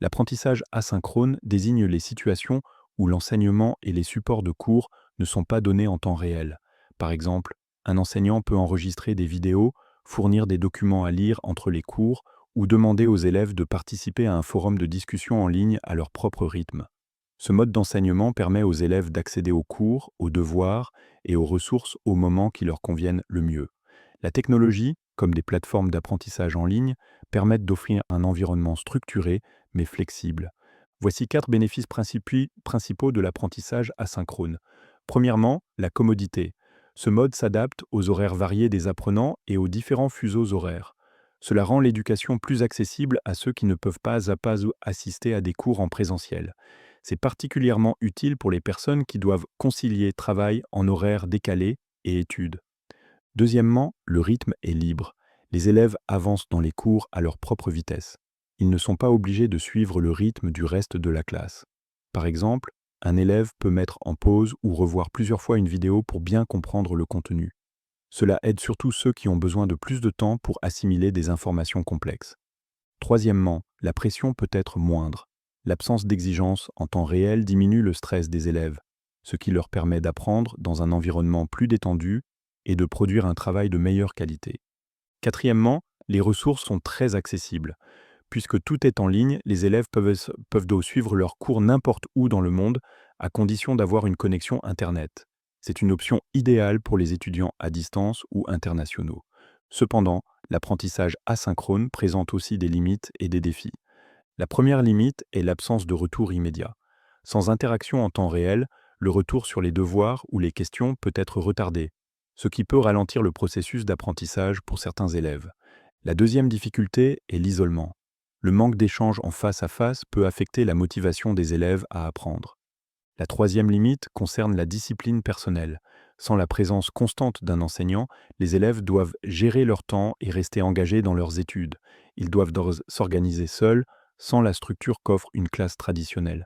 L'apprentissage asynchrone désigne les situations où l'enseignement et les supports de cours ne sont pas donnés en temps réel. Par exemple, un enseignant peut enregistrer des vidéos, fournir des documents à lire entre les cours ou demander aux élèves de participer à un forum de discussion en ligne à leur propre rythme. Ce mode d'enseignement permet aux élèves d'accéder aux cours, aux devoirs et aux ressources au moment qui leur conviennent le mieux. La technologie, comme des plateformes d'apprentissage en ligne, permettent d'offrir un environnement structuré mais flexible. Voici 4 bénéfices principaux de l'apprentissage asynchrone. Premièrement, la commodité. Ce mode s'adapte aux horaires variés des apprenants et aux différents fuseaux horaires. Cela rend l'éducation plus accessible à ceux qui ne peuvent pas assister à des cours en présentiel. C'est particulièrement utile pour les personnes qui doivent concilier travail en horaires décalés et études. Deuxièmement, le rythme est libre. Les élèves avancent dans les cours à leur propre vitesse. Ils ne sont pas obligés de suivre le rythme du reste de la classe. Par exemple, un élève peut mettre en pause ou revoir plusieurs fois une vidéo pour bien comprendre le contenu. Cela aide surtout ceux qui ont besoin de plus de temps pour assimiler des informations complexes. Troisièmement, la pression peut être moindre. L'absence d'exigence en temps réel diminue le stress des élèves, ce qui leur permet d'apprendre dans un environnement plus détendu et de produire un travail de meilleure qualité. Quatrièmement, les ressources sont très accessibles. Puisque tout est en ligne, les élèves peuvent donc suivre leurs cours n'importe où dans le monde, à condition d'avoir une connexion Internet. C'est une option idéale pour les étudiants à distance ou internationaux. Cependant, l'apprentissage asynchrone présente aussi des limites et des défis. La première limite est l'absence de retour immédiat. Sans interaction en temps réel, le retour sur les devoirs ou les questions peut être retardé, ce qui peut ralentir le processus d'apprentissage pour certains élèves. La deuxième difficulté est l'isolement. Le manque d'échange en face à face peut affecter la motivation des élèves à apprendre. La troisième limite concerne la discipline personnelle. Sans la présence constante d'un enseignant, les élèves doivent gérer leur temps et rester engagés dans leurs études. Ils doivent s'organiser seuls, sans la structure qu'offre une classe traditionnelle.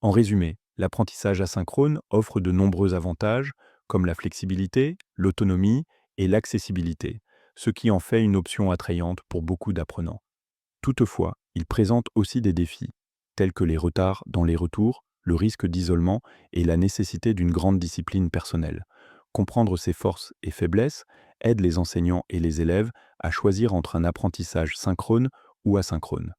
En résumé, l'apprentissage asynchrone offre de nombreux avantages, comme la flexibilité, l'autonomie et l'accessibilité, ce qui en fait une option attrayante pour beaucoup d'apprenants. Toutefois, il présente aussi des défis, tels que les retards dans les retours, le risque d'isolement et la nécessité d'une grande discipline personnelle. Comprendre ses forces et faiblesses aide les enseignants et les élèves à choisir entre un apprentissage synchrone ou asynchrone.